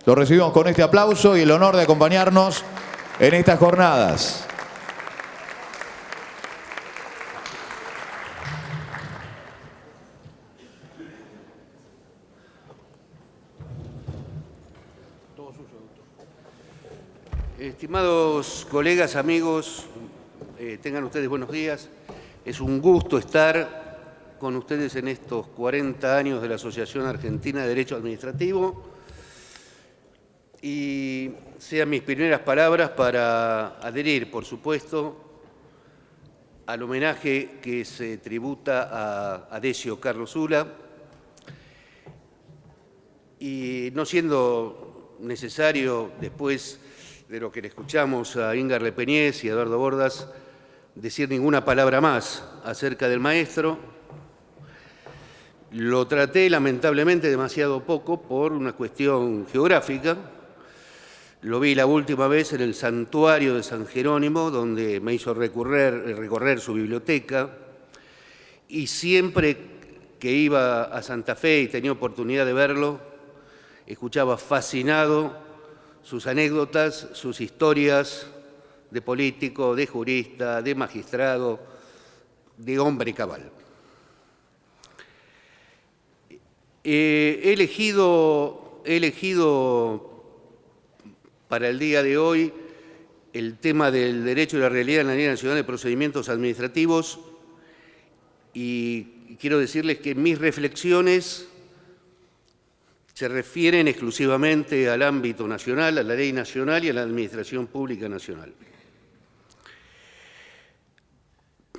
Lo recibimos con este aplauso y el honor de acompañarnos en estas jornadas. Estimados colegas, amigos, tengan ustedes buenos días. Es un gusto estar con ustedes en estos 40 años de la Asociación Argentina de Derecho Administrativo. Y sean mis primeras palabras para adherir, por supuesto, al homenaje que se tributa a Decio Carlos Ula, y no siendo necesario, después de lo que le escuchamos a Inga Repeñez y a Eduardo Bordas, decir ninguna palabra más acerca del maestro. Lo traté lamentablemente demasiado poco por una cuestión geográfica. Lo vi la última vez en el santuario de San Jerónimo, donde me hizo recorrer su biblioteca, y siempre que iba a Santa Fe y tenía oportunidad de verlo, escuchaba fascinado sus anécdotas, sus historias de político, de jurista, de magistrado, de hombre cabal. He elegido para el día de hoy el tema del derecho y la realidad en la Ley Nacional de Procedimientos Administrativos, y quiero decirles que mis reflexiones se refieren exclusivamente al ámbito nacional, a la ley nacional y a la administración pública nacional.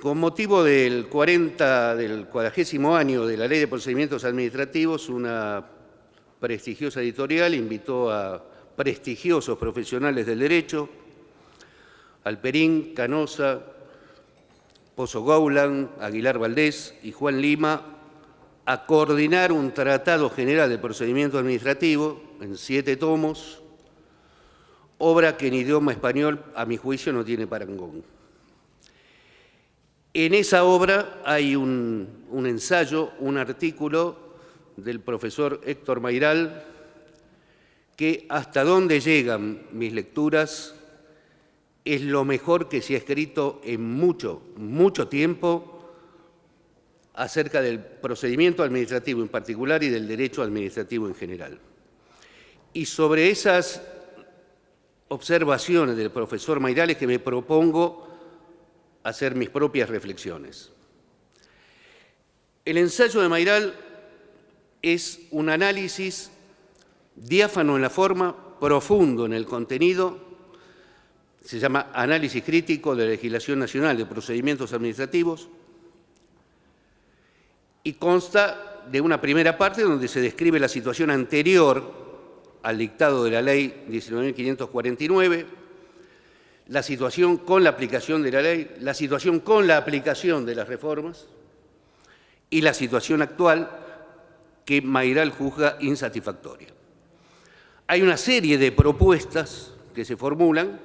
Con motivo del 40º año de la Ley de Procedimientos Administrativos, una prestigiosa editorial invitó a prestigiosos profesionales del derecho, Alperín, Canosa, Pozo Gouland, Aguilar Valdés y Juan Lima, a coordinar un tratado general de procedimiento administrativo en 7 tomos, obra que en idioma español, a mi juicio, no tiene parangón. En esa obra hay un ensayo, un artículo del profesor Héctor Mayral, que hasta donde llegan mis lecturas es lo mejor que se ha escrito en mucho tiempo acerca del procedimiento administrativo en particular y del derecho administrativo en general. Y sobre esas observaciones del profesor Mayral es que me propongo hacer mis propias reflexiones. El ensayo de Mayral es un análisis diáfano en la forma, profundo en el contenido. Se llama Análisis crítico de la legislación nacional de procedimientos administrativos, y consta de una primera parte donde se describe la situación anterior al dictado de la Ley 19.549, la situación con la aplicación de la ley, la situación con la aplicación de las reformas y la situación actual que Mayral juzga insatisfactoria. Hay una serie de propuestas que se formulan,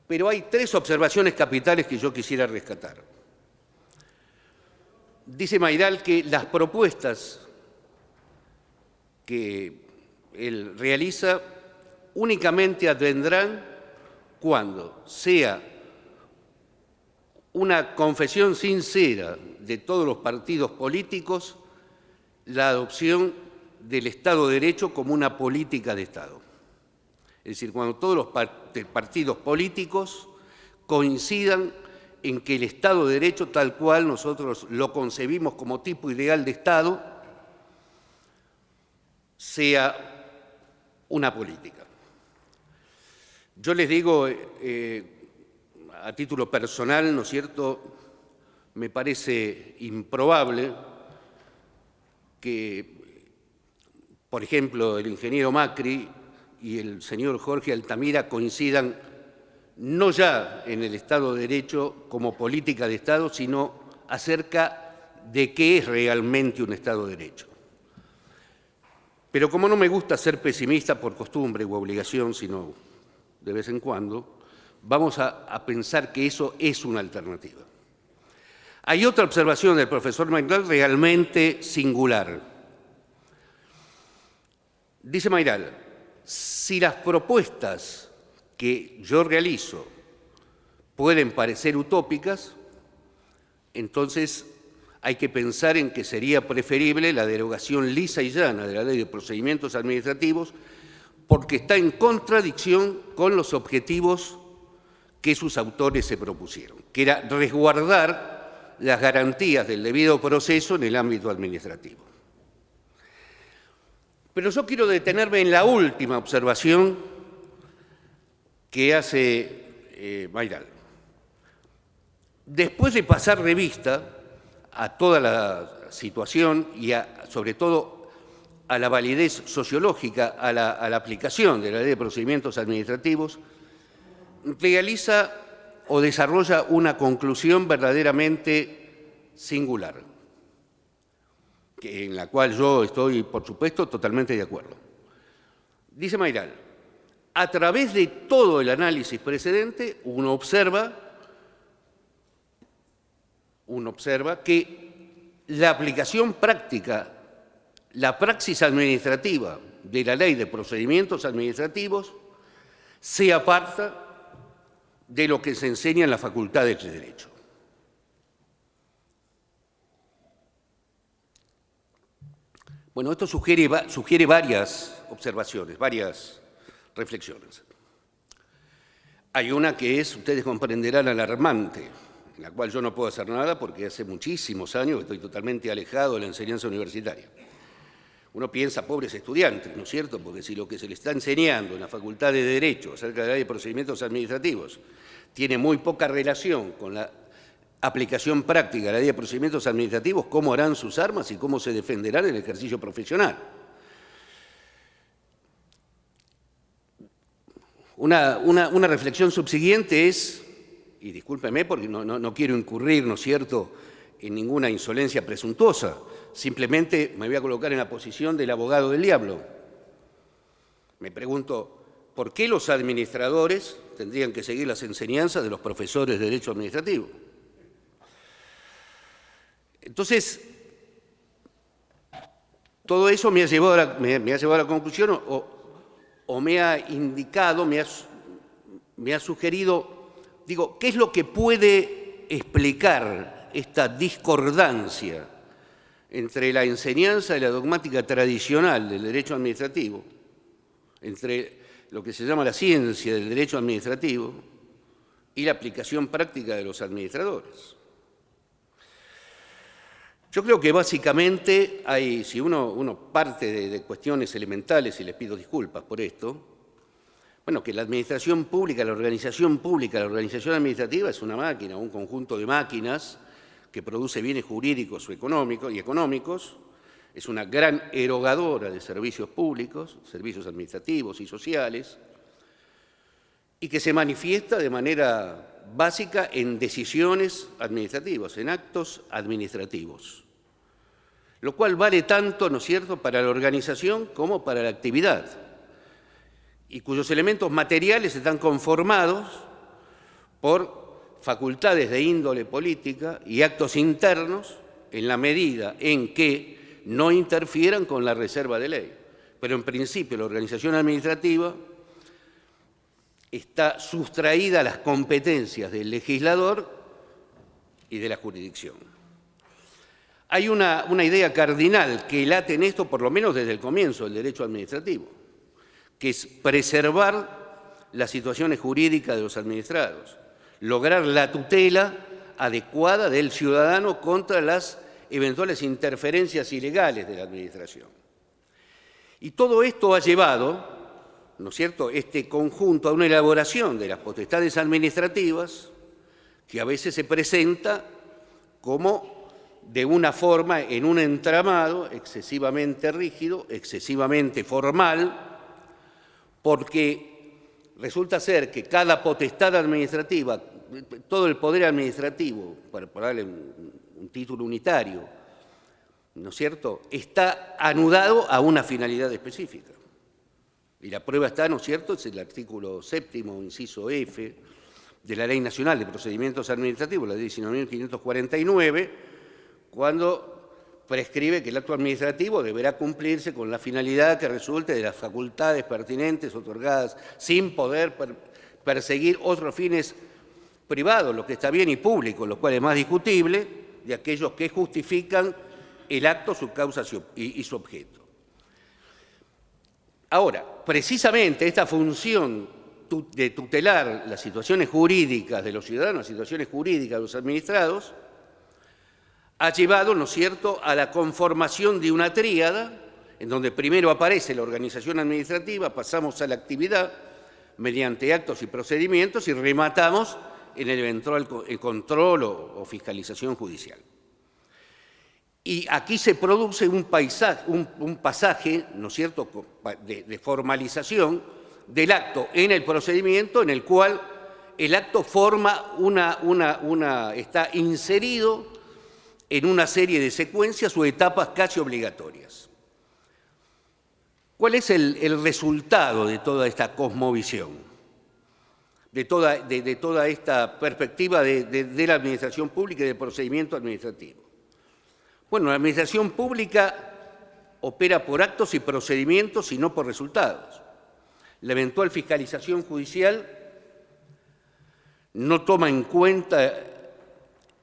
pero hay 3 observaciones capitales que yo quisiera rescatar. Dice Mayral que las propuestas que él realiza únicamente advendrán cuando sea una confesión sincera de todos los partidos políticos la adopción del Estado de Derecho como una política de Estado. Es decir, cuando todos los partidos políticos coincidan en que el Estado de Derecho, tal cual nosotros lo concebimos como tipo ideal de Estado, sea una política. Yo les digo, a título personal, ¿no es cierto?, me parece improbable que, por ejemplo, el ingeniero Macri y el señor Jorge Altamira coincidan no ya en el Estado de Derecho como política de Estado, sino acerca de qué es realmente un Estado de Derecho. Pero como no me gusta ser pesimista por costumbre u obligación, sino de vez en cuando, vamos a pensar que eso es una alternativa. Hay otra observación del profesor Mayral realmente singular. Dice Mayral, si las propuestas que yo realizo pueden parecer utópicas, entonces hay que pensar en que sería preferible la derogación lisa y llana de la Ley de Procedimientos Administrativos porque está en contradicción con los objetivos que sus autores se propusieron, que era resguardar las garantías del debido proceso en el ámbito administrativo. Pero yo quiero detenerme en la última observación que hace Mayral. Después de pasar revista a toda la situación y sobre todo a la validez sociológica, a la aplicación de la Ley de Procedimientos Administrativos, realiza o desarrolla una conclusión verdaderamente singular, en la cual yo estoy, por supuesto, totalmente de acuerdo. Dice Mayral, a través de todo el análisis precedente, uno observa que la aplicación práctica, la praxis administrativa de la Ley de Procedimientos Administrativos se aparta de lo que se enseña en las facultades de Derecho. Bueno, esto sugiere varias observaciones, varias reflexiones. Hay una que es, ustedes comprenderán, alarmante, en la cual yo no puedo hacer nada porque hace muchísimos años que estoy totalmente alejado de la enseñanza universitaria. Uno piensa, pobres estudiantes, ¿no es cierto? Porque si lo que se les está enseñando en la Facultad de Derecho acerca de la Ley de Procedimientos Administrativos tiene muy poca relación con la aplicación práctica de la Ley de Procedimientos Administrativos, ¿cómo harán sus armas y cómo se defenderán en el ejercicio profesional? Una reflexión subsiguiente es, y discúlpeme porque no quiero incurrir, ¿no es cierto?, en ninguna insolencia presuntuosa, simplemente me voy a colocar en la posición del abogado del diablo. Me pregunto, ¿por qué los administradores tendrían que seguir las enseñanzas de los profesores de Derecho Administrativo? Entonces, todo eso me ha llevado a la conclusión o me ha indicado, me ha sugerido, digo, ¿qué es lo que puede explicar esta discordancia entre la enseñanza y la dogmática tradicional del derecho administrativo, entre lo que se llama la ciencia del derecho administrativo y la aplicación práctica de los administradores? Yo creo que básicamente hay, si uno parte de cuestiones elementales, y les pido disculpas por esto, bueno, que la administración pública, la organización administrativa es una máquina, un conjunto de máquinas que produce bienes jurídicos y económicos, es una gran erogadora de servicios públicos, servicios administrativos y sociales, y que se manifiesta de manera básica en decisiones administrativas, en actos administrativos, lo cual vale tanto, ¿no es cierto?, para la organización como para la actividad, y cuyos elementos materiales están conformados por facultades de índole política y actos internos en la medida en que no interfieran con la reserva de ley. Pero en principio la organización administrativa está sustraída a las competencias del legislador y de la jurisdicción. Hay una idea cardinal que late en esto, por lo menos desde el comienzo del derecho administrativo, que es preservar las situaciones jurídicas de los administrados, lograr la tutela adecuada del ciudadano contra las eventuales interferencias ilegales de la administración. Y todo esto ha llevado, ¿no es cierto?, este conjunto a una elaboración de las potestades administrativas que a veces se presenta como de una forma en un entramado excesivamente rígido, excesivamente formal, porque resulta ser que cada potestad administrativa, todo el poder administrativo, para darle un título unitario, ¿no es cierto?, está anudado a una finalidad específica. Y la prueba está, ¿no es cierto?, es el artículo 7º, inciso F, de la Ley Nacional de Procedimientos Administrativos, la Ley 19.549, cuando prescribe que el acto administrativo deberá cumplirse con la finalidad que resulte de las facultades pertinentes otorgadas sin poder perseguir otros fines privados, lo que está bien, y públicos, lo cual es más discutible, de aquellos que justifican el acto, su causa y su objeto. Ahora, precisamente esta función de tutelar las situaciones jurídicas de los ciudadanos, las situaciones jurídicas de los administrados, ha llevado, ¿no es cierto?, a la conformación de una tríada, en donde primero aparece la organización administrativa, pasamos a la actividad mediante actos y procedimientos y rematamos en el eventual control o fiscalización judicial. Y aquí se produce un pasaje, ¿no es cierto?, de formalización del acto en el procedimiento, en el cual el acto forma está inserido en una serie de secuencias o etapas casi obligatorias. ¿Cuál es el resultado de toda esta cosmovisión? De toda esta perspectiva de la administración pública y del procedimiento administrativo. Bueno, la administración pública opera por actos y procedimientos y no por resultados. La eventual fiscalización judicial no toma en cuenta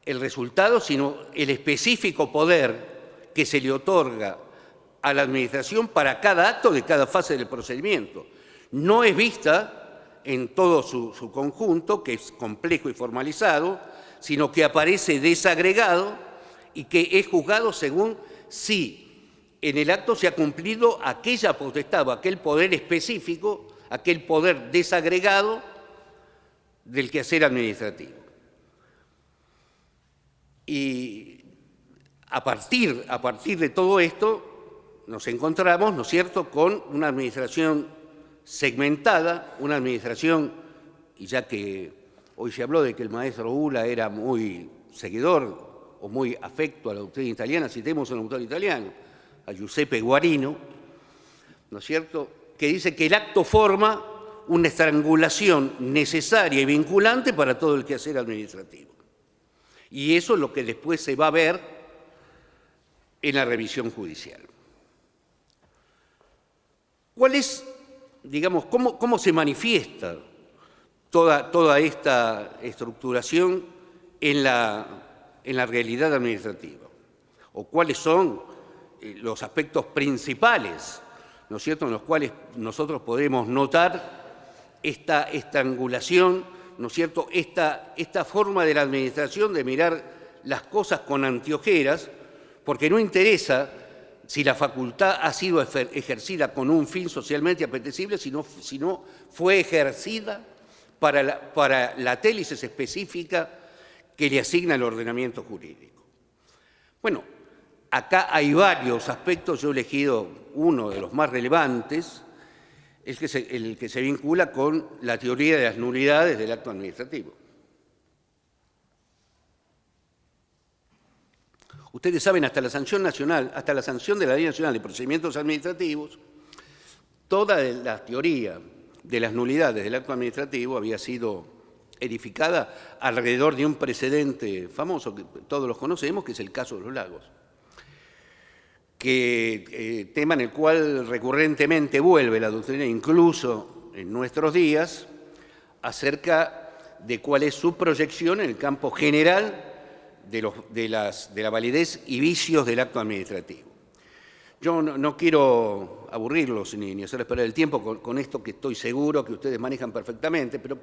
el resultado, sino el específico poder que se le otorga a la administración para cada acto de cada fase del procedimiento. No es vista en todo su conjunto, que es complejo y formalizado, sino que aparece desagregado y que es juzgado según si en el acto se ha cumplido aquella potestad o aquel poder específico, aquel poder desagregado del quehacer administrativo. Y a partir de todo esto nos encontramos, ¿no es cierto?, con una administración segmentada, una administración, y ya que hoy se habló de que el maestro Ula era muy seguidor o muy afecto a la doctrina italiana, citemos a un autor italiano, a Giuseppe Guarino, ¿no es cierto?, que dice que el acto forma una estrangulación necesaria y vinculante para todo el quehacer administrativo. Y eso es lo que después se va a ver en la revisión judicial. ¿Cuál es, digamos, cómo se manifiesta toda esta estructuración en la realidad administrativa? ¿O cuáles son los aspectos principales, ¿no es cierto?, en los cuales nosotros podemos notar esta estrangulación, ¿no es cierto?, esta forma de la administración de mirar las cosas con anteojeras, porque no interesa si la facultad ha sido ejercida con un fin socialmente apetecible, sino fue ejercida para la télices específica que le asigna el ordenamiento jurídico. Bueno, acá hay varios aspectos, yo he elegido uno de los más relevantes, el que se vincula con la teoría de las nulidades del acto administrativo. Ustedes saben, hasta la sanción nacional, hasta la sanción de la Ley Nacional de Procedimientos Administrativos, toda la teoría de las nulidades del acto administrativo había sido edificada alrededor de un precedente famoso que todos los conocemos, que es el caso de los lagos, tema en el cual recurrentemente vuelve la doctrina, incluso en nuestros días, acerca de cuál es su proyección en el campo general de la validez y vicios del acto administrativo. Yo no quiero aburrirlos ni hacerles perder el tiempo con esto que estoy seguro que ustedes manejan perfectamente, pero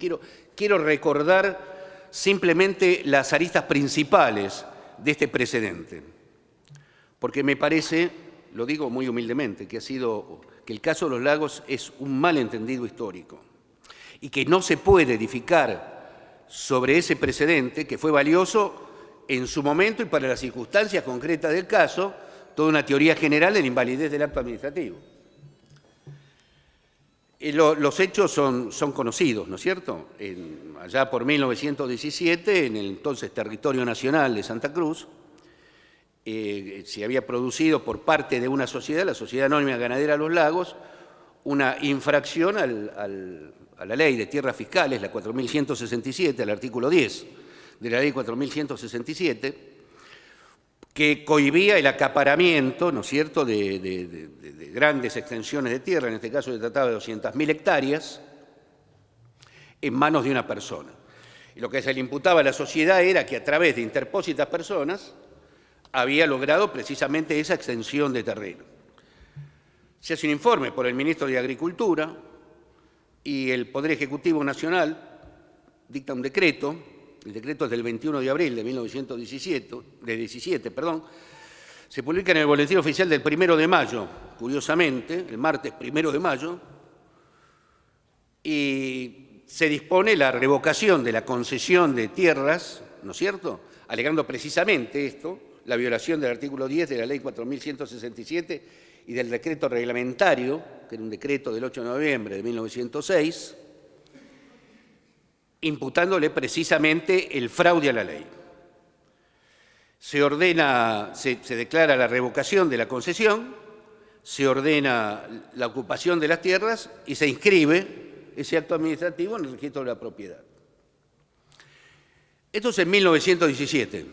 quiero recordar simplemente las aristas principales de este precedente, porque me parece, lo digo muy humildemente, que el caso de los lagos es un malentendido histórico y que no se puede edificar sobre ese precedente que fue valioso en su momento y para las circunstancias concretas del caso, toda una teoría general de la invalidez del acto administrativo. Los hechos son conocidos, ¿no es cierto? Allá por 1917, en el entonces territorio nacional de Santa Cruz, se había producido por parte de una sociedad, la Sociedad Anónima Ganadera Los Lagos, una infracción a la ley de tierras fiscales, la 4167, al artículo 10 de la ley 4167, que cohibía el acaparamiento, ¿no es cierto?, de grandes extensiones de tierra, en este caso se trataba de 200.000 hectáreas, en manos de una persona. Y lo que se le imputaba a la sociedad era que a través de interpósitas personas había logrado precisamente esa extensión de terreno. Se hace un informe por el ministro de Agricultura y el Poder Ejecutivo Nacional dicta un decreto, el decreto es del 21 de abril de 1917, se publica en el Boletín Oficial del 1 de mayo, curiosamente, el martes 1 de mayo, y se dispone la revocación de la concesión de tierras, ¿no es cierto?, alegando precisamente esto, la violación del artículo 10 de la Ley 4.167 y del decreto reglamentario, que era un decreto del 8 de noviembre de 1906, imputándole precisamente el fraude a la ley. Se declara la revocación de la concesión, se ordena la ocupación de las tierras y se inscribe ese acto administrativo en el registro de la propiedad. Esto es en 1917.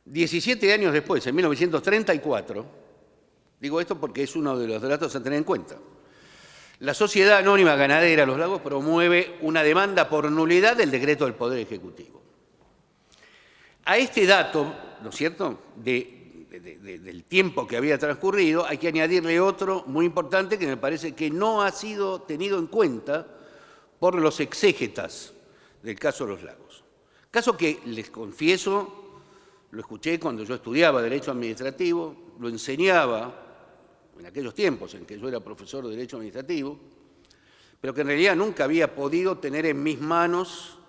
17 años después, en 1934, digo esto porque es uno de los datos a tener en cuenta, la Sociedad Anónima Ganadera Los Lagos promueve una demanda por nulidad del decreto del Poder Ejecutivo. A este dato, ¿no es cierto?, del tiempo que había transcurrido, hay que añadirle otro muy importante que me parece que no ha sido tenido en cuenta por los exégetas del caso Los Lagos. Caso que, les confieso, lo escuché cuando yo estudiaba Derecho Administrativo, lo enseñaba en aquellos tiempos en que yo era profesor de Derecho Administrativo, pero que en realidad nunca había podido tener en mis manos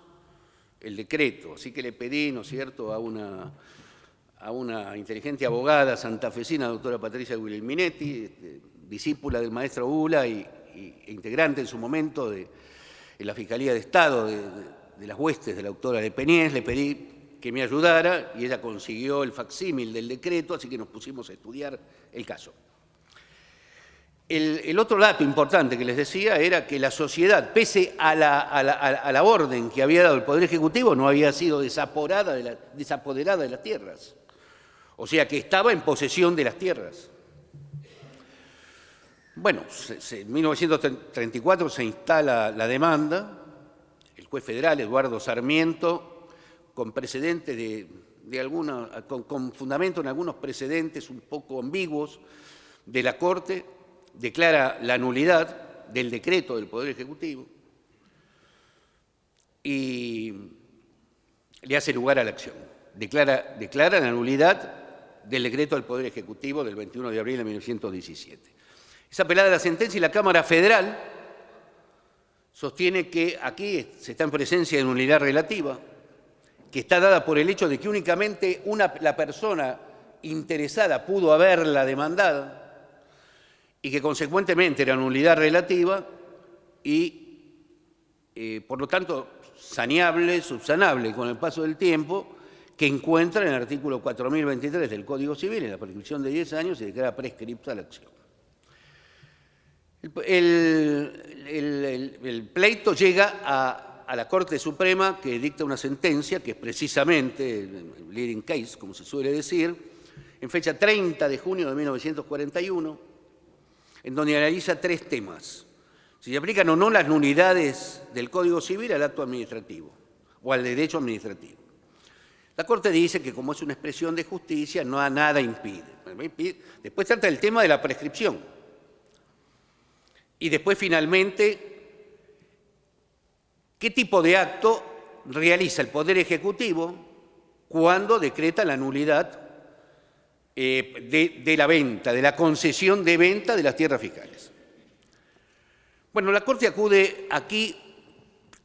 el decreto. Así que le pedí, ¿no es cierto?, a una inteligente abogada santafesina, doctora Patricia Guglielminetti, discípula del maestro Bula e integrante en su momento de la Fiscalía de Estado de las huestes de la doctora de Peñés, le pedí que me ayudara y ella consiguió el facsímil del decreto, así que nos pusimos a estudiar el caso. El otro dato importante que les decía era que la sociedad, pese a la orden que había dado el Poder Ejecutivo, no había sido desapoderada de las tierras. O sea, que estaba en posesión de las tierras. Bueno, en 1934 se instala la demanda, el juez federal Eduardo Sarmiento, con precedentes con fundamento en algunos precedentes un poco ambiguos de la Corte, declara la nulidad del decreto del Poder Ejecutivo y le hace lugar a la acción. Declara la nulidad del decreto del Poder Ejecutivo del 21 de abril de 1917. Es apelada la sentencia y la Cámara Federal sostiene que aquí se está en presencia de nulidad relativa, que está dada por el hecho de que únicamente la persona interesada pudo haberla demandado y que consecuentemente era nulidad relativa y, por lo tanto, saneable, subsanable con el paso del tiempo, que encuentra en el artículo 4023 del Código Civil, en la prescripción de 10 años, y declara prescripta la acción. El pleito llega a la Corte Suprema, que dicta una sentencia, que es precisamente el leading case, como se suele decir, en fecha 30 de junio de 1941, en donde analiza 3 temas. Si se aplican o no las nulidades del Código Civil al acto administrativo o al derecho administrativo. La Corte dice que como es una expresión de justicia, nada impide. Después trata el tema de la prescripción. Y después, finalmente, ¿qué tipo de acto realiza el Poder Ejecutivo cuando decreta la nulidad de la venta, de la concesión de venta de las tierras fiscales? Bueno, la Corte acude aquí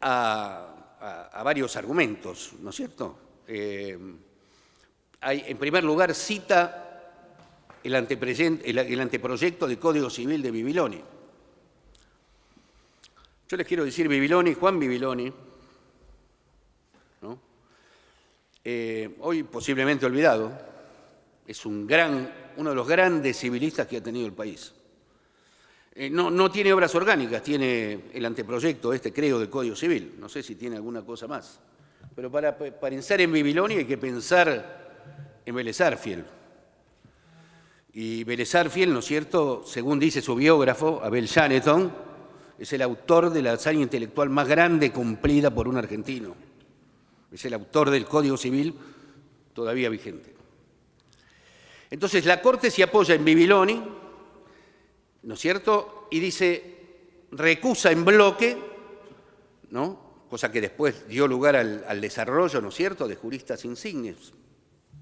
a varios argumentos, ¿no es cierto? En primer lugar, cita el anteproyecto de Código Civil de Bibiloni. Yo les quiero decir, Juan Bibiloni, ¿no?, hoy posiblemente olvidado, es uno de los grandes civilistas que ha tenido el país. No tiene obras orgánicas, tiene el anteproyecto creo, del Código Civil. No sé si tiene alguna cosa más. Pero para pensar en Bibiloni hay que pensar en Vélez Sarsfield. Y Vélez Sarsfield, ¿no es cierto?, según dice su biógrafo, Abel Shaneton, es el autor de la hazaña intelectual más grande cumplida por un argentino. Es el autor del Código Civil todavía vigente. Entonces, la Corte se apoya en Bibiloni, ¿no es cierto?, y dice, recusa en bloque, ¿no?, cosa que después dio lugar al desarrollo, ¿no es cierto?, de juristas insignes.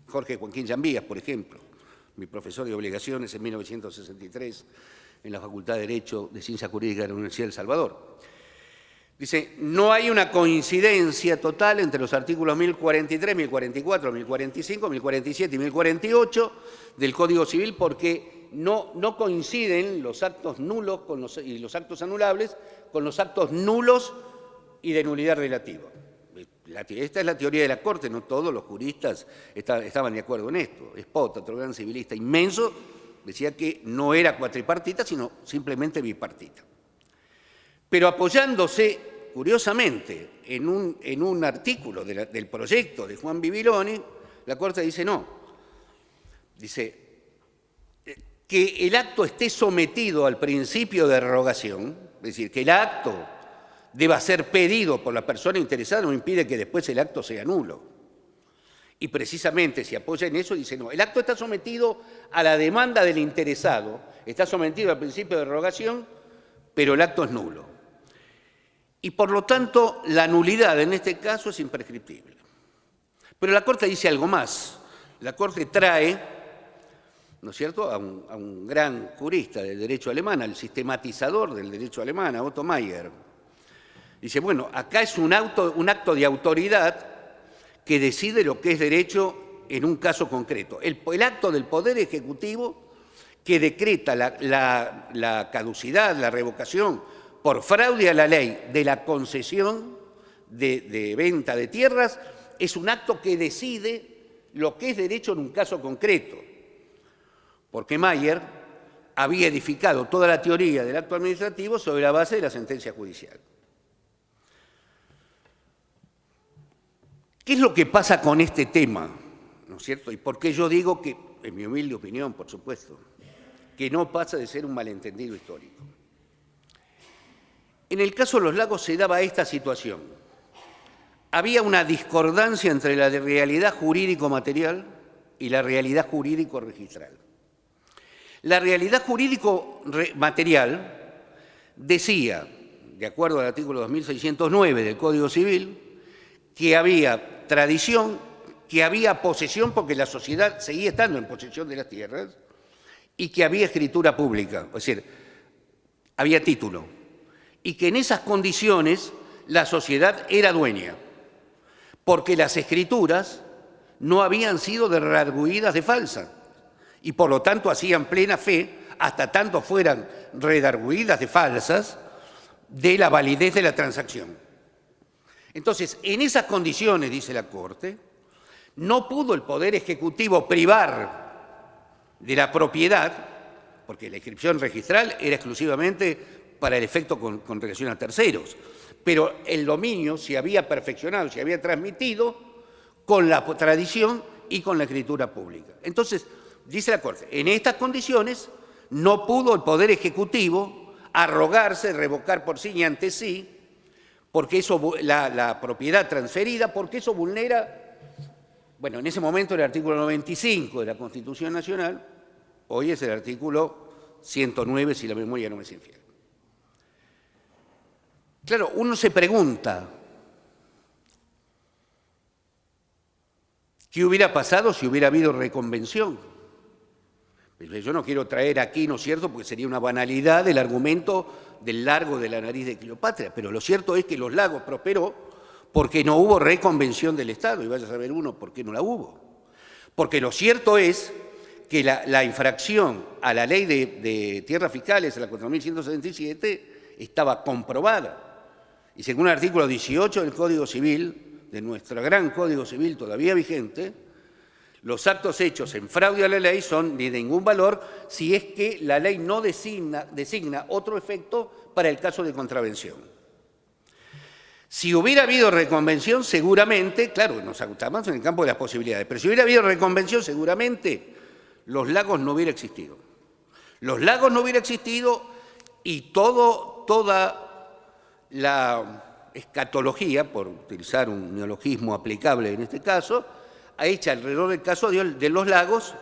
Jorge Joaquín Llambías, por ejemplo, mi profesor de obligaciones en 1963 en la Facultad de Derecho de Ciencia Jurídica de la Universidad de El Salvador. Dice, no hay una coincidencia total entre los artículos 1043, 1044, 1045, 1047 y 1048 del Código Civil porque no coinciden los actos nulos y los actos anulables con los actos nulos y de nulidad relativa. Esta es la teoría de la Corte, no todos los juristas estaban de acuerdo en esto. Espot, otro gran civilista inmenso, decía que no era cuatripartita, sino simplemente bipartita. Pero apoyándose, curiosamente, en un artículo del proyecto de Juan Bibiloni, la Corte dice no. Dice que el acto esté sometido al principio de derogación, es decir, que el acto deba ser pedido por la persona interesada, no impide que después el acto sea nulo. Y precisamente se apoya en eso y dice, no, el acto está sometido a la demanda del interesado, está sometido al principio de derogación, pero el acto es nulo. Y por lo tanto, la nulidad en este caso es imprescriptible. Pero la Corte dice algo más. La Corte trae, ¿no es cierto?, a un gran jurista del derecho alemán, al sistematizador del derecho alemán, a Otto Meyer. Dice, bueno, acá es un acto de autoridad que decide lo que es derecho en un caso concreto. El acto del Poder Ejecutivo que decreta la caducidad, la revocación, por fraude a la ley de la concesión de venta de tierras, es un acto que decide lo que es derecho en un caso concreto. Porque Meyer había edificado toda la teoría del acto administrativo sobre la base de la sentencia judicial. ¿Qué es lo que pasa con este tema? ¿No es cierto? Y por qué yo digo que, en mi humilde opinión, por supuesto, que no pasa de ser un malentendido histórico. En el caso de los lagos se daba esta situación. Había una discordancia entre la realidad jurídico-material y la realidad jurídico-registral. La realidad jurídico-material decía, de acuerdo al artículo 2609 del Código Civil, que había tradición, que había posesión, porque la sociedad seguía estando en posesión de las tierras, y que había escritura pública, es decir, había título, y que en esas condiciones la sociedad era dueña, porque las escrituras no habían sido redargüidas de falsas, y por lo tanto hacían plena fe, hasta tanto fueran redargüidas de falsas, de la validez de la transacción. Entonces, en esas condiciones, dice la Corte, no pudo el Poder Ejecutivo privar de la propiedad, porque la inscripción registral era exclusivamente para el efecto con relación a terceros, pero el dominio se había perfeccionado, se había transmitido con la tradición y con la escritura pública. Entonces, dice la Corte, en estas condiciones no pudo el Poder Ejecutivo arrogarse, revocar por sí y ante sí, porque eso, la propiedad transferida, porque eso vulnera, bueno, en ese momento era el artículo 95 de la Constitución Nacional, hoy es el artículo 109, si la memoria no me es infiel. Claro, uno se pregunta, ¿qué hubiera pasado si hubiera habido reconvención? Yo no quiero traer aquí, ¿no es cierto?, porque sería una banalidad el argumento del largo de la nariz de Cleopatra, pero lo cierto es que los lagos prosperó porque no hubo reconvención del Estado, y vaya a saber uno por qué no la hubo. Porque lo cierto es que la infracción a la ley de tierras fiscales, a la 4177, estaba comprobada. Y según el artículo 18 del Código Civil, de nuestro gran Código Civil todavía vigente, los actos hechos en fraude a la ley son de ningún valor si es que la ley no designa otro efecto para el caso de contravención. Si hubiera habido reconvención, seguramente, claro, nos ajustamos en el campo de las posibilidades, pero si hubiera habido reconvención, seguramente los lagos no hubiera existido. Los lagos no hubiera existido y toda la escatología, por utilizar un neologismo aplicable en este caso, hecha alrededor del caso de los lagos,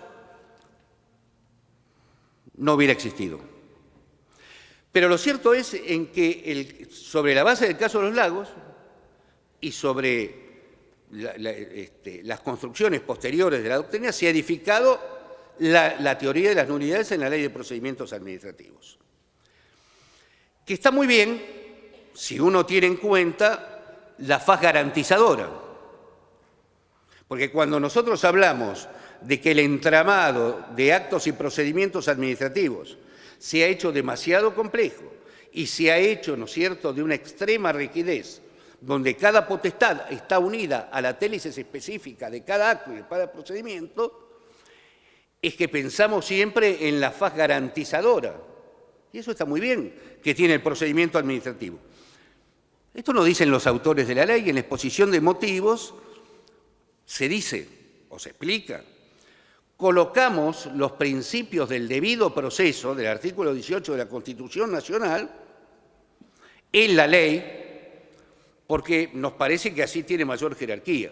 no hubiera existido. Pero lo cierto es en que sobre la base del caso de los lagos y sobre las construcciones posteriores de la doctrina se ha edificado la teoría de las nulidades en la Ley de Procedimientos Administrativos. Que está muy bien si uno tiene en cuenta la faz garantizadora. Porque cuando nosotros hablamos de que el entramado de actos y procedimientos administrativos se ha hecho demasiado complejo y se ha hecho, ¿no es cierto?, de una extrema rigidez, donde cada potestad está unida a la télisis específica de cada acto y de cada procedimiento, es que pensamos siempre en la faz garantizadora. Y eso está muy bien, que tiene el procedimiento administrativo. Esto lo dicen los autores de la ley, en la exposición de motivos se dice, o se explica, colocamos los principios del debido proceso del artículo 18 de la Constitución Nacional en la ley porque nos parece que así tiene mayor jerarquía.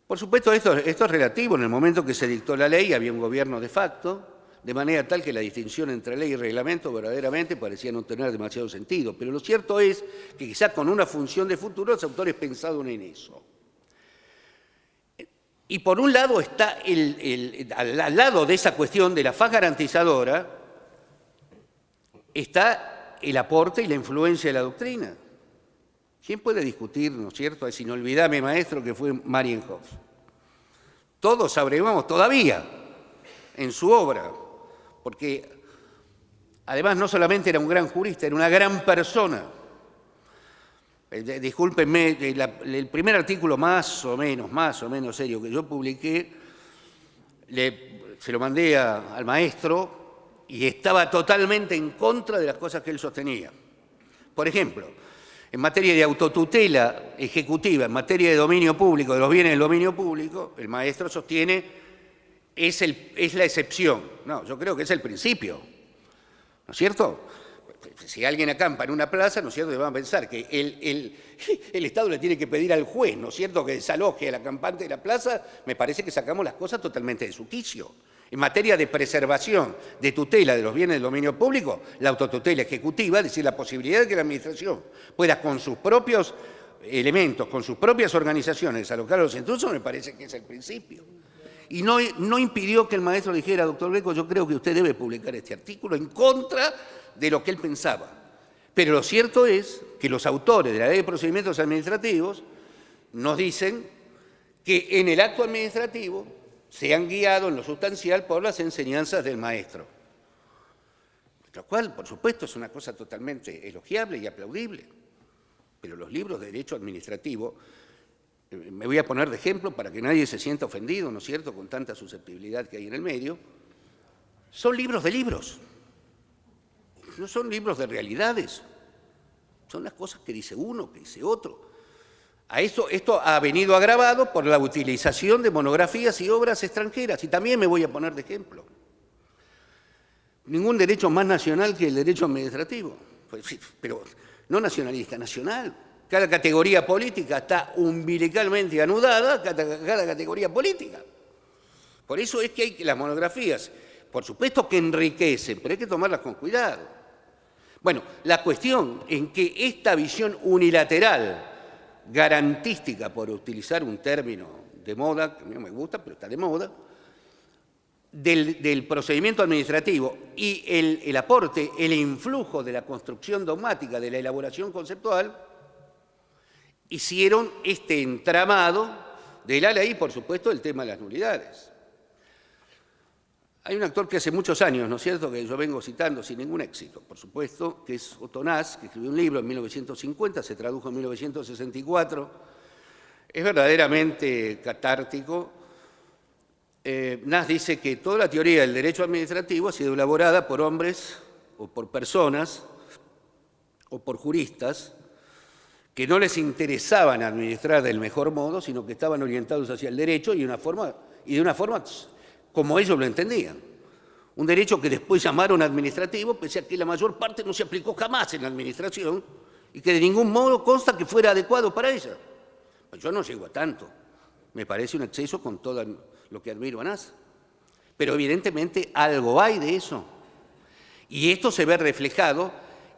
Por supuesto, esto es relativo. En el momento que se dictó la ley había un gobierno de facto, de manera tal que la distinción entre ley y reglamento verdaderamente parecía no tener demasiado sentido. Pero lo cierto es que quizá con una función de futuro los autores pensaron en eso. Y por un lado está, al lado de esa cuestión de la faz garantizadora, está el aporte y la influencia de la doctrina. ¿Quién puede discutir, no es cierto, a ese inolvidable maestro que fue Marienhof? Todos sabremos todavía en su obra, porque además no solamente era un gran jurista, era una gran persona. Discúlpenme, el primer artículo más o menos serio que yo publiqué, se lo mandé al maestro y estaba totalmente en contra de las cosas que él sostenía. Por ejemplo, en materia de autotutela ejecutiva, en materia de dominio público, de los bienes del dominio público, el maestro sostiene es la excepción. No, yo creo que es el principio, ¿no es cierto? Si alguien acampa en una plaza, ¿no es cierto?, le van a pensar que el Estado le tiene que pedir al juez, ¿no es cierto?, que desaloje al acampante de la plaza. Me parece que sacamos las cosas totalmente de su quicio. En materia de preservación, de tutela de los bienes del dominio público, la autotutela ejecutiva, es decir, la posibilidad de que la Administración pueda con sus propios elementos, con sus propias organizaciones, desalojar a los intrusos, me parece que es el principio. Y no impidió que el maestro dijera, doctor Beco, yo creo que usted debe publicar este artículo en contra de lo que él pensaba. Pero lo cierto es que los autores de la Ley de Procedimientos Administrativos nos dicen que en el acto administrativo se han guiado en lo sustancial por las enseñanzas del maestro. Lo cual, por supuesto, es una cosa totalmente elogiable y aplaudible. Pero los libros de derecho administrativo, me voy a poner de ejemplo para que nadie se sienta ofendido, ¿no es cierto?, con tanta susceptibilidad que hay en el medio, son libros de libros. No son libros de realidades, son las cosas que dice uno, que dice otro. Esto ha venido agravado por la utilización de monografías y obras extranjeras, y también me voy a poner de ejemplo. Ningún derecho más nacional que el derecho administrativo, pues sí, pero no nacionalista, nacional. Cada categoría política está umbilicalmente anudada a cada categoría política. Por eso es que las monografías, por supuesto que enriquecen, pero hay que tomarlas con cuidado. Bueno, la cuestión en que esta visión unilateral, garantística, por utilizar un término de moda, que a mí no me gusta, pero está de moda, del procedimiento administrativo y el aporte, el influjo de la construcción dogmática, de la elaboración conceptual, hicieron este entramado de la ley y, por supuesto, el tema de las nulidades. Hay un actor que hace muchos años, ¿no es cierto?, que yo vengo citando sin ningún éxito, por supuesto, que es Otto Nass, que escribió un libro en 1950, se tradujo en 1964. Es verdaderamente catártico. Nass dice que toda la teoría del derecho administrativo ha sido elaborada por hombres o por personas o por juristas que no les interesaban administrar del mejor modo, sino que estaban orientados hacia el derecho y de una forma como ellos lo entendían. Un derecho que después llamaron administrativo, pese a que la mayor parte no se aplicó jamás en la administración y que de ningún modo consta que fuera adecuado para ella. Pues yo no llego a tanto. Me parece un exceso con todo lo que admiro a NASA. Pero evidentemente algo hay de eso. Y esto se ve reflejado,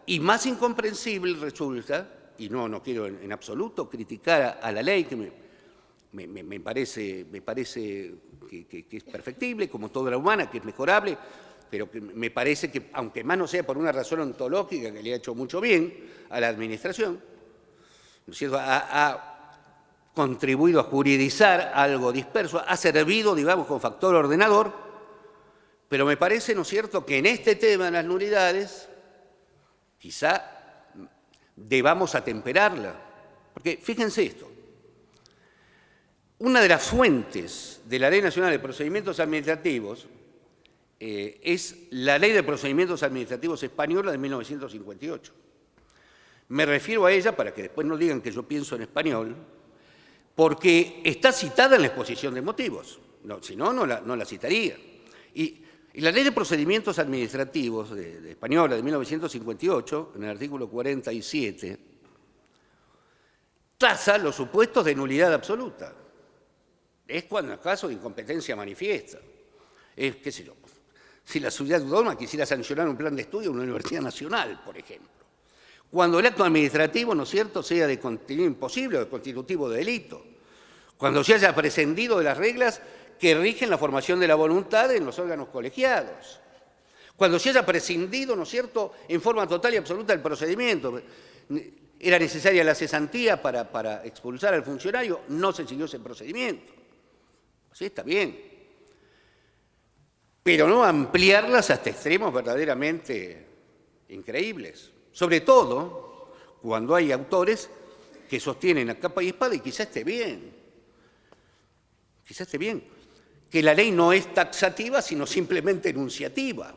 y más incomprensible resulta, y no quiero en absoluto criticar a la ley, que me parece que es perfectible, como toda la humana, que es mejorable, pero que me parece que, aunque más no sea por una razón ontológica que le ha hecho mucho bien a la administración, ¿no es cierto?, ha contribuido a juridizar algo disperso, ha servido, digamos, como factor ordenador, pero me parece, ¿no es cierto?, que en este tema de las nulidades quizá debamos atemperarla. Porque fíjense esto, una de las fuentes de la Ley Nacional de Procedimientos Administrativos es la Ley de Procedimientos Administrativos Española de 1958. Me refiero a ella, para que después no digan que yo pienso en español, porque está citada en la exposición de motivos. No, si no, no la citaría. Y la Ley de Procedimientos Administrativos de Española de 1958, en el artículo 47, taza los supuestos de nulidad absoluta. Es cuando el caso de incompetencia manifiesta. Es, qué sé yo, si la ciudad autónoma quisiera sancionar un plan de estudio de una universidad nacional, por ejemplo. Cuando el acto administrativo, ¿no es cierto?, sea de contenido imposible o de constitutivo de delito. Cuando se haya prescindido de las reglas que rigen la formación de la voluntad en los órganos colegiados. Cuando se haya prescindido, ¿no es cierto?, en forma total y absoluta del procedimiento. Era necesaria la cesantía para expulsar al funcionario, no se siguió ese procedimiento. Sí, está bien. Pero no ampliarlas hasta extremos verdaderamente increíbles. Sobre todo cuando hay autores que sostienen a capa y espada, y quizá esté bien, que la ley no es taxativa, sino simplemente enunciativa.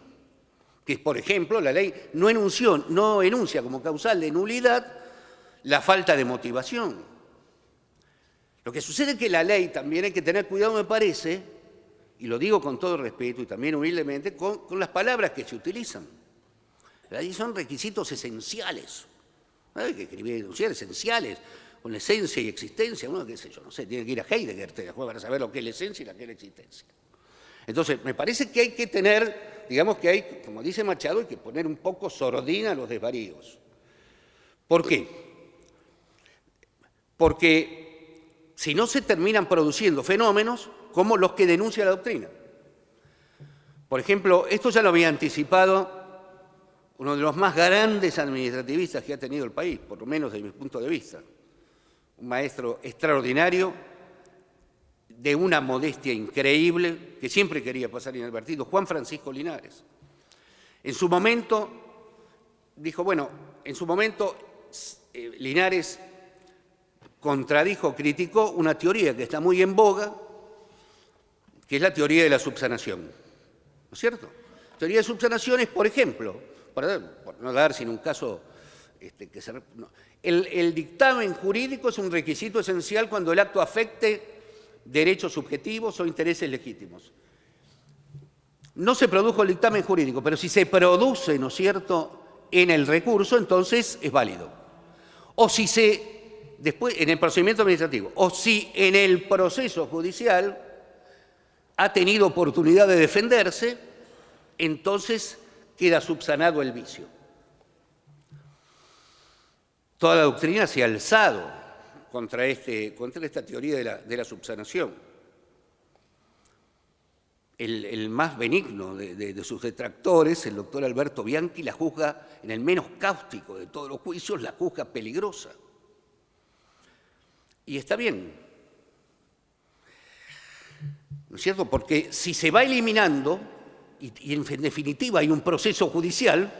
Que, por ejemplo, la ley no enuncia como causal de nulidad la falta de motivación. Lo que sucede es que la ley también hay que tener cuidado, me parece, y lo digo con todo respeto y también humildemente, con las palabras que se utilizan. La ley son requisitos esenciales. Hay que escribir enunciados esenciales, con esencia y existencia. Uno, qué sé yo, no sé, tiene que ir a Heidegger para saber lo que es la esencia y lo que es la existencia. Entonces, me parece que hay que tener, digamos que hay, como dice Machado, hay que poner un poco sordina a los desvaríos. ¿Por qué? Porque si no se terminan produciendo fenómenos como los que denuncia la doctrina. Por ejemplo, esto ya lo había anticipado uno de los más grandes administrativistas que ha tenido el país, por lo menos desde mi punto de vista. Un maestro extraordinario, de una modestia increíble, que siempre quería pasar inadvertido, Juan Francisco Linares. En su momento, dijo, bueno, Linares contradijo, criticó una teoría que está muy en boga, que es la teoría de la subsanación. ¿No es cierto? La teoría de subsanación es, por ejemplo, por no dar sin un caso que se... No. El dictamen jurídico es un requisito esencial cuando el acto afecte derechos subjetivos o intereses legítimos. No se produjo el dictamen jurídico, pero si se produce, ¿no es cierto?, en el recurso, entonces es válido. O si después, en el procedimiento administrativo, o si en el proceso judicial ha tenido oportunidad de defenderse, entonces queda subsanado el vicio. Toda la doctrina se ha alzado contra esta teoría de la subsanación. El más benigno de sus detractores, el doctor Alberto Bianchi, la juzga, en el menos cáustico de todos los juicios, la juzga peligrosa. Y está bien, ¿no es cierto? Porque si se va eliminando, y en definitiva hay un proceso judicial,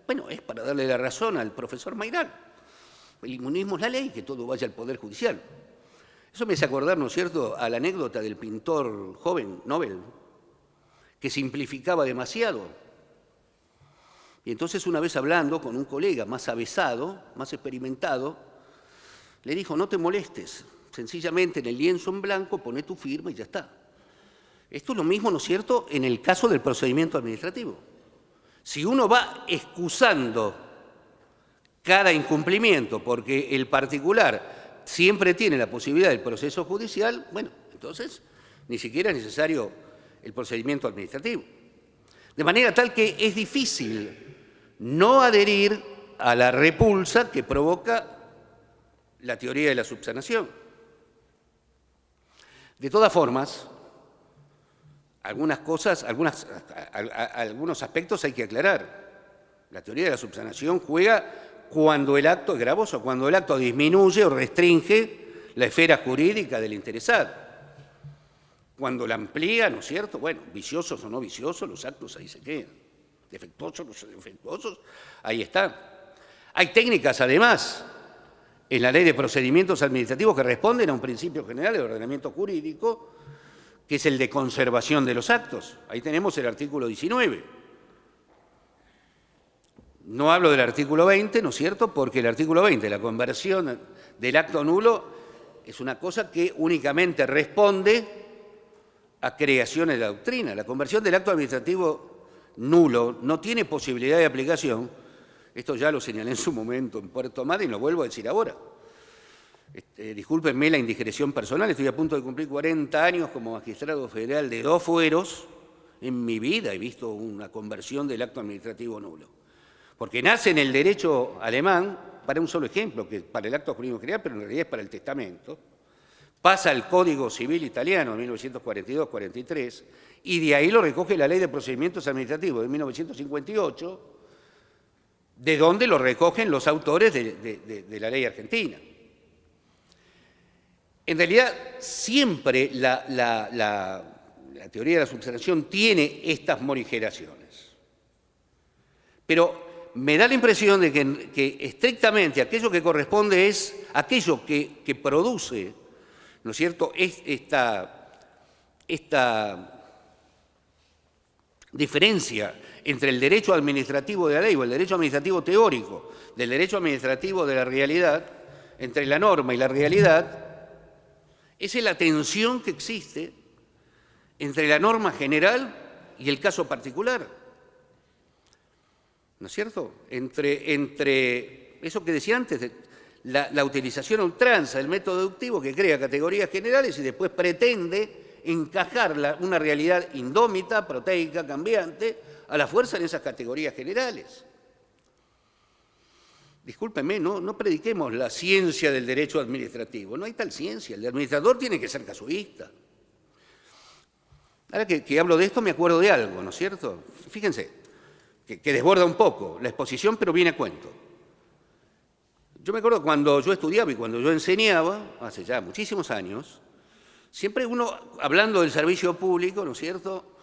bueno, es para darle la razón al profesor Mayral. Eliminemos la ley, que todo vaya al Poder Judicial. Eso me hace acordar, ¿no es cierto?, a la anécdota del pintor joven Nobel, que simplificaba demasiado. Y entonces una vez hablando con un colega más avesado, más experimentado, Le dijo, no te molestes, sencillamente en el lienzo en blanco pone tu firma y ya está. Esto es lo mismo, ¿no es cierto?, en el caso del procedimiento administrativo. Si uno va excusando cada incumplimiento porque el particular siempre tiene la posibilidad del proceso judicial, bueno, entonces ni siquiera es necesario el procedimiento administrativo. De manera tal que es difícil no adherir a la repulsa que provoca la teoría de la subsanación. De todas formas, algunas cosas, algunos aspectos hay que aclarar. La teoría de la subsanación juega cuando el acto es gravoso, cuando el acto disminuye o restringe la esfera jurídica del interesado. Cuando la amplía, ¿no es cierto? Bueno, viciosos o no viciosos, los actos ahí se quedan. Defectuosos o no defectuosos, ahí están. Hay técnicas, además, en la Ley de Procedimientos Administrativos que responden a un principio general del ordenamiento jurídico, que es el de conservación de los actos. Ahí tenemos el artículo 19. No hablo del artículo 20, ¿no es cierto?, porque el artículo 20, la conversión del acto nulo, es una cosa que únicamente responde a creaciones de la doctrina. La conversión del acto administrativo nulo no tiene posibilidad de aplicación. Esto ya lo señalé en su momento en Puerto Madryn y lo vuelvo a decir ahora. Discúlpenme la indiscreción personal, estoy a punto de cumplir 40 años como magistrado federal de 2 fueros. En mi vida he visto una conversión del acto administrativo nulo. Porque nace en el derecho alemán, para un solo ejemplo, que para el acto jurídico general, pero en realidad es para el testamento, pasa al Código Civil Italiano de 1942-43, y de ahí lo recoge la Ley de Procedimientos Administrativos de 1958, de donde lo recogen los autores de la ley argentina. En realidad, siempre la teoría de la subsanación tiene estas morigeraciones. Pero me da la impresión de que estrictamente aquello que corresponde es aquello que produce, ¿no es cierto?, esta diferencia entre el derecho administrativo de la ley o el derecho administrativo teórico del derecho administrativo de la realidad, entre la norma y la realidad, esa es la tensión que existe entre la norma general y el caso particular. ¿No es cierto? Entre eso que decía antes, la utilización a ultranza del método deductivo que crea categorías generales y después pretende encajar una realidad indómita, proteica, cambiante, a la fuerza en esas categorías generales. Discúlpenme, no prediquemos la ciencia del derecho administrativo, no hay tal ciencia, el administrador tiene que ser casuista. Ahora que hablo de esto me acuerdo de algo, ¿no es cierto? Fíjense, que desborda un poco la exposición, pero viene a cuento. Yo me acuerdo cuando yo estudiaba y cuando yo enseñaba, hace ya muchísimos años, siempre uno, hablando del servicio público, ¿no es cierto?,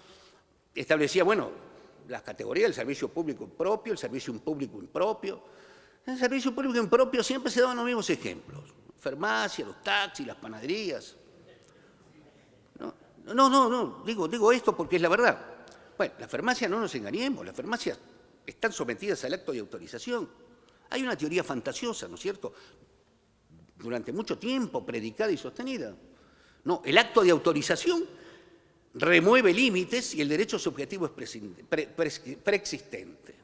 establecía, bueno, las categorías del servicio público propio, el servicio público impropio. En el servicio público impropio siempre se daban los mismos ejemplos. Farmacias, los taxis, las panaderías. No, digo esto porque es la verdad. Bueno, las farmacias, no nos engañemos, las farmacias están sometidas al acto de autorización. Hay una teoría fantasiosa, ¿no es cierto?, durante mucho tiempo predicada y sostenida. No, el acto de autorización remueve límites y el derecho subjetivo es preexistente.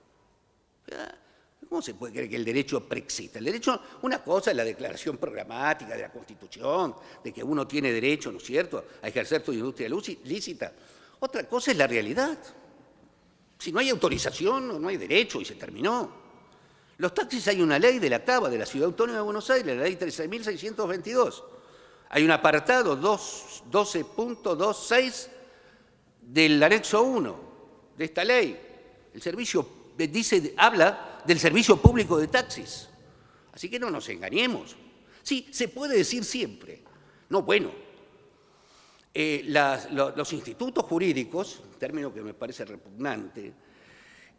¿Cómo se puede creer que el derecho preexista? El derecho, una cosa es la declaración programática de la Constitución, de que uno tiene derecho, ¿no es cierto?, a ejercer su industria lícita. Otra cosa es la realidad. Si no hay autorización, no hay derecho y se terminó. Los taxis, hay una ley de la CABA, de la Ciudad Autónoma de Buenos Aires, la ley 13.622. Hay un apartado 12.26 del anexo 1 de esta ley. El servicio habla del servicio público de taxis. Así que no nos engañemos. Sí, se puede decir siempre. No, bueno, los institutos jurídicos, término que me parece repugnante,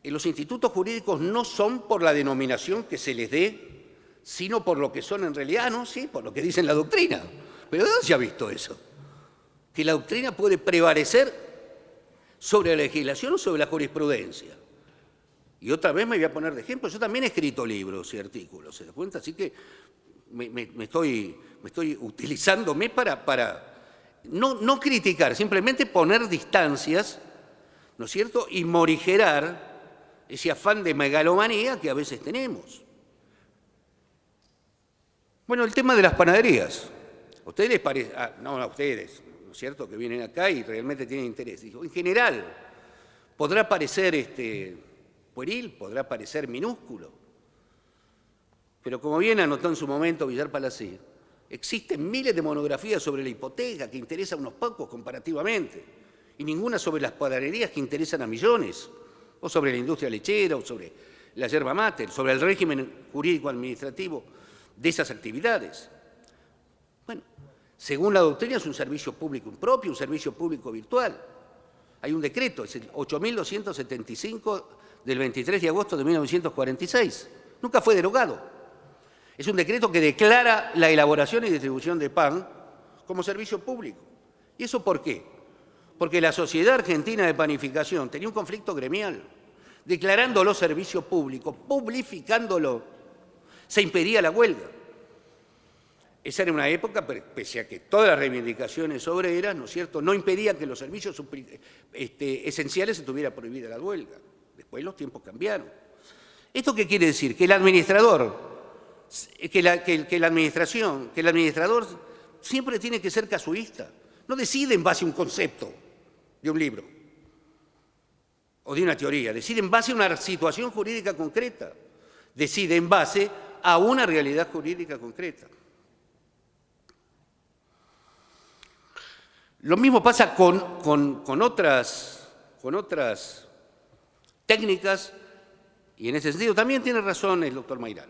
los institutos jurídicos no son por la denominación que se les dé, sino por lo que son en realidad, no, sí, por lo que dice la doctrina. ¿Pero de dónde se ha visto eso? Que la doctrina puede prevalecer sobre la legislación o sobre la jurisprudencia. Y otra vez me voy a poner de ejemplo, yo también he escrito libros y artículos, ¿se da cuenta? Así que me estoy utilizándome para no criticar, simplemente poner distancias, ¿no es cierto?, y morigerar ese afán de megalomanía que a veces tenemos. Bueno, el tema de las panaderías. ¿A ustedes les parece? No, a ustedes, ¿no es cierto?, que vienen acá y realmente tienen interés. Digo, en general, podrá parecer pueril, podrá parecer minúsculo, pero como bien anotó en su momento Villar Palacé, existen miles de monografías sobre la hipoteca que interesan a unos pocos comparativamente, y ninguna sobre las panaderías que interesan a millones, o sobre la industria lechera, o sobre la yerba mate, sobre el régimen jurídico-administrativo de esas actividades. Bueno, según la doctrina es un servicio público impropio, un servicio público virtual. Hay un decreto, es el 8.275 del 23 de agosto de 1946. Nunca fue derogado. Es un decreto que declara la elaboración y distribución de pan como servicio público. ¿Y eso por qué? Porque la Sociedad Argentina de Panificación tenía un conflicto gremial. Declarándolo servicio público, publificándolo, se impedía la huelga. Esa era una época, pese a que todas las reivindicaciones obreras, ¿no es cierto?, no impedían que los servicios esenciales se tuviera prohibida la huelga. Después los tiempos cambiaron. ¿Esto qué quiere decir? Que el administrador, que el administrador siempre tiene que ser casuista. No decide en base a un concepto de un libro o de una teoría, decide en base a una situación jurídica concreta, decide en base a una realidad jurídica concreta. Lo mismo pasa con otras técnicas, y en ese sentido también tiene razón el doctor Mayral.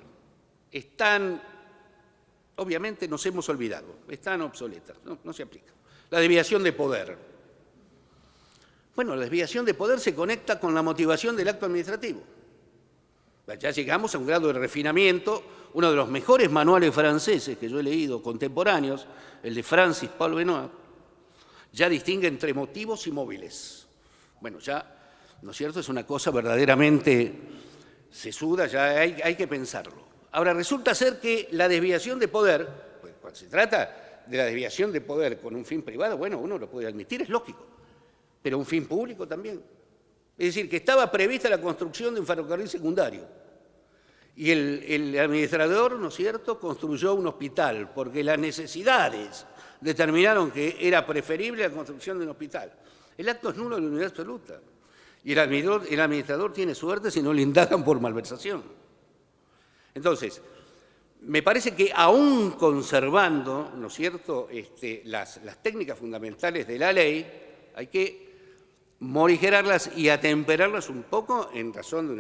Obviamente nos hemos olvidado, están obsoletas, no se aplican. La desviación de poder. Bueno, la desviación de poder se conecta con la motivación del acto administrativo. Ya llegamos a un grado de refinamiento. Uno de los mejores manuales franceses que yo he leído, contemporáneos, el de Francis Paul Benoit, ya distingue entre motivos y móviles. Bueno, ya, ¿no es cierto?, es una cosa verdaderamente sesuda, ya hay que pensarlo. Ahora, resulta ser que la desviación de poder, pues, cuando se trata de la desviación de poder con un fin privado, bueno, uno lo puede admitir, es lógico, pero un fin público también. Es decir, que estaba prevista la construcción de un ferrocarril secundario y el administrador, ¿no es cierto?, construyó un hospital porque las necesidades determinaron que era preferible la construcción de un hospital. El acto es nulo de la unidad absoluta y el administrador tiene suerte si no le indagan por malversación. Entonces, me parece que aún conservando, ¿no es cierto?, las técnicas fundamentales de la ley, hay que morigerarlas y atemperarlas un poco en razón de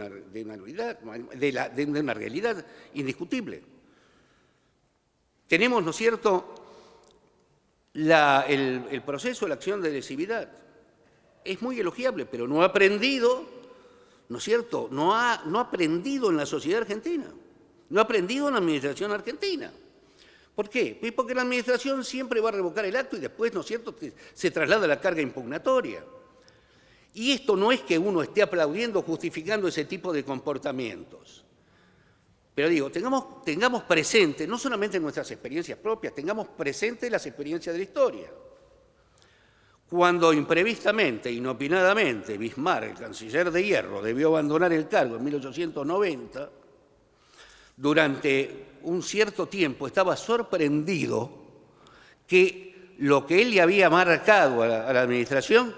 una realidad indiscutible. Tenemos, ¿no es cierto?, el proceso de la acción de lesividad. Es muy elogiable, pero no ha aprendido, ¿no es cierto?, no ha aprendido en la sociedad argentina, no ha aprendido en la administración argentina. ¿Por qué? Pues porque la administración siempre va a revocar el acto y después, ¿no es cierto?, se traslada la carga impugnatoria. Y esto no es que uno esté aplaudiendo o justificando ese tipo de comportamientos. Pero digo, tengamos presente, no solamente nuestras experiencias propias, tengamos presente las experiencias de la historia. Cuando imprevistamente, inopinadamente, Bismarck, el canciller de hierro, debió abandonar el cargo en 1890, durante un cierto tiempo estaba sorprendido que lo que él le había marcado a la administración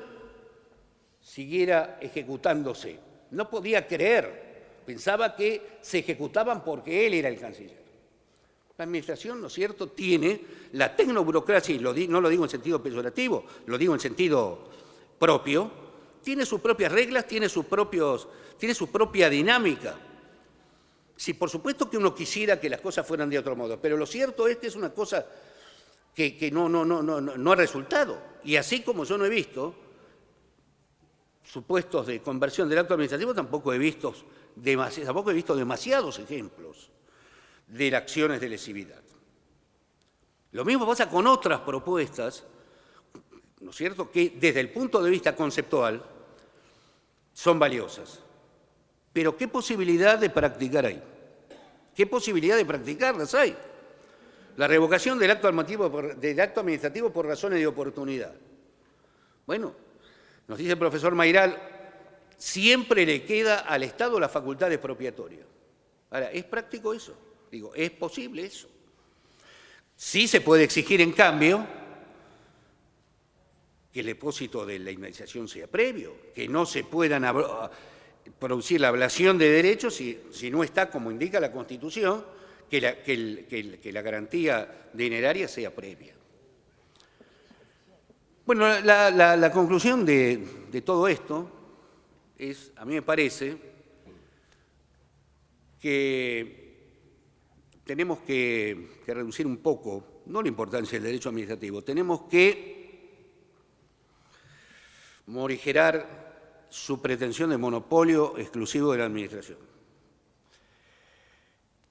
siguiera ejecutándose. No podía creer, pensaba que se ejecutaban porque él era el canciller. La administración, ¿no es cierto?, tiene la tecnoburocracia, y no lo digo en sentido peyorativo, lo digo en sentido propio, tiene sus propias reglas, tiene su propia dinámica. Sí, por supuesto que uno quisiera que las cosas fueran de otro modo, pero lo cierto es que es una cosa que no ha resultado. Y así como yo no he visto supuestos de conversión del acto administrativo, tampoco he visto demasiados ejemplos de acciones de lesividad. Lo mismo pasa con otras propuestas, ¿no es cierto?, que desde el punto de vista conceptual son valiosas. Pero ¿qué posibilidad de practicar hay? ¿Qué posibilidad de practicarlas hay? la revocación del acto administrativo por razones de oportunidad. Bueno, nos dice el profesor Mayral, siempre le queda al Estado la facultad expropiatoria. Ahora, ¿es práctico eso? Digo, ¿es posible eso? Sí se puede exigir, en cambio, que el depósito de la indemnización sea previo, que no se puedan producir la ablación de derechos si no está, como indica la Constitución, que la garantía dineraria sea previa. Bueno, la conclusión de todo esto es, a mí me parece, que tenemos que reducir un poco, no la importancia del derecho administrativo, tenemos que morigerar su pretensión de monopolio exclusivo de la administración.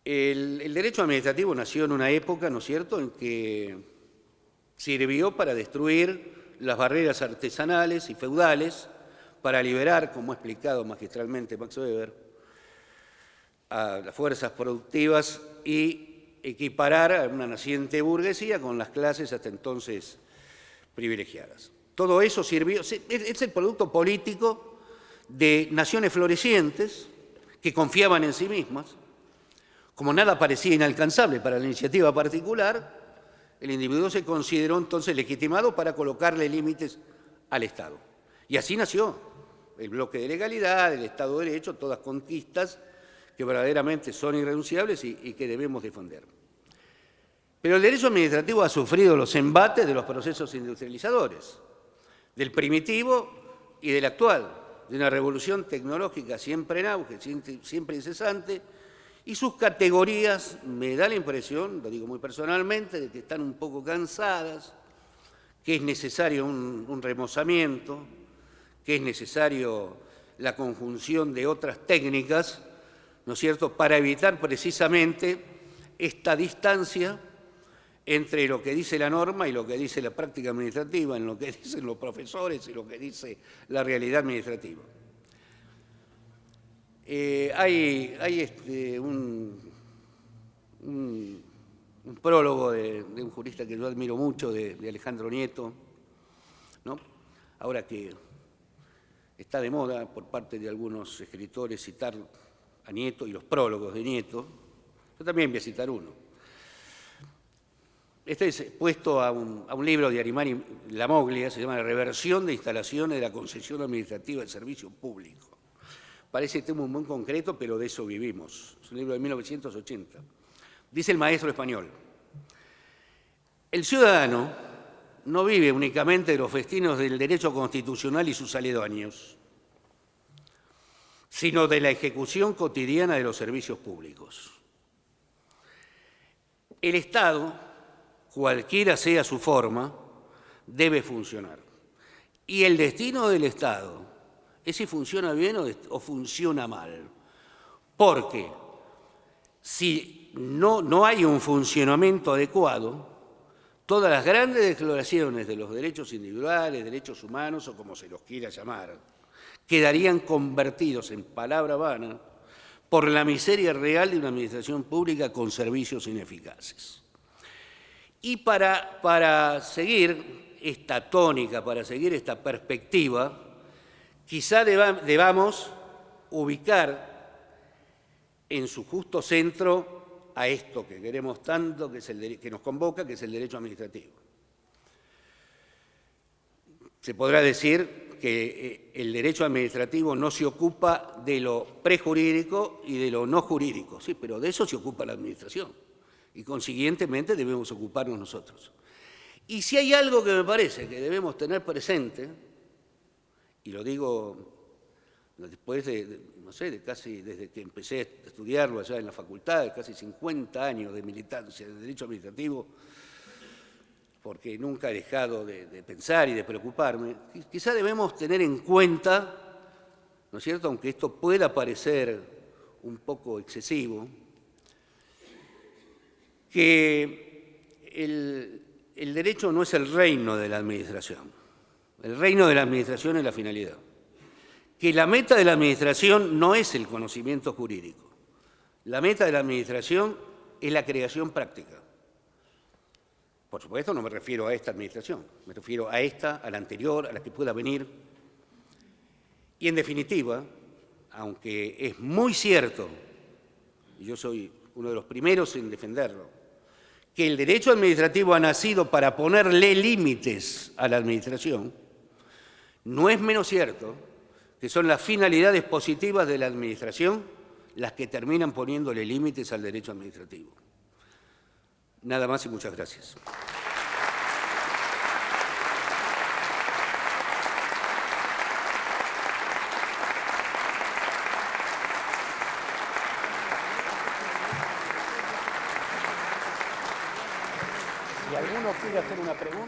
El derecho administrativo nació en una época, ¿no es cierto?, en que sirvió para destruir las barreras artesanales y feudales, para liberar, como ha explicado magistralmente Max Weber, a las fuerzas productivas y equiparar a una naciente burguesía con las clases hasta entonces privilegiadas. Todo eso sirvió, es el producto político de naciones florecientes que confiaban en sí mismas. Como nada parecía inalcanzable para la iniciativa particular, el individuo se consideró entonces legitimado para colocarle límites al Estado. Y así nació el bloque de legalidad, el Estado de Derecho, todas conquistas que verdaderamente son irrenunciables y que debemos defender. Pero el derecho administrativo ha sufrido los embates de los procesos industrializadores, del primitivo y del actual, de una revolución tecnológica siempre en auge, siempre incesante, y sus categorías, me da la impresión, lo digo muy personalmente, de que están un poco cansadas, que es necesario un remozamiento, que es necesario la conjunción de otras técnicas, ¿no es cierto?, para evitar precisamente esta distancia entre lo que dice la norma y lo que dice la práctica administrativa, en lo que dicen los profesores y lo que dice la realidad administrativa. Hay un prólogo de un jurista que yo admiro mucho, de Alejandro Nieto, ¿no? Ahora que está de moda por parte de algunos escritores citar a Nieto y los prólogos de Nieto, yo también voy a citar uno. Este es puesto a un libro de Arimani Lamoglia, se llama La reversión de instalaciones de la concesión administrativa del servicio público. Parece tema muy concreto, pero de eso vivimos. Es un libro de 1980. Dice el maestro español: el ciudadano no vive únicamente de los festines del derecho constitucional y sus aledaños, sino de la ejecución cotidiana de los servicios públicos. El Estado, cualquiera sea su forma, debe funcionar. Y el destino del Estado es si funciona bien o funciona mal. Porque si no hay un funcionamiento adecuado, todas las grandes declaraciones de los derechos individuales, derechos humanos o como se los quiera llamar, quedarían convertidos en palabra vana por la miseria real de una administración pública con servicios ineficaces. Y para seguir esta tónica, para seguir esta perspectiva, quizá debamos ubicar en su justo centro a esto que queremos tanto, que nos convoca, que es el derecho administrativo. Se podrá decir que el derecho administrativo no se ocupa de lo prejurídico y de lo no jurídico, sí, pero de eso se ocupa la administración. Y consiguientemente debemos ocuparnos nosotros. Y si hay algo que me parece que debemos tener presente, y lo digo después no sé, desde que empecé a estudiarlo allá en la facultad, de casi 50 años de militancia de derecho administrativo, porque nunca he dejado de pensar y de preocuparme, quizá debemos tener en cuenta, ¿no es cierto?, aunque esto pueda parecer un poco excesivo, que el derecho no es el reino de la administración. El reino de la administración es la finalidad. Que la meta de la administración no es el conocimiento jurídico. La meta de la administración es la creación práctica. Por supuesto, no me refiero a esta administración, me refiero a esta, a la anterior, a la que pueda venir. Y en definitiva, aunque es muy cierto, y yo soy uno de los primeros en defenderlo, que el derecho administrativo ha nacido para ponerle límites a la administración, no es menos cierto que son las finalidades positivas de la administración las que terminan poniéndole límites al derecho administrativo. Nada más y muchas gracias. Si alguno quiere hacer una pregunta.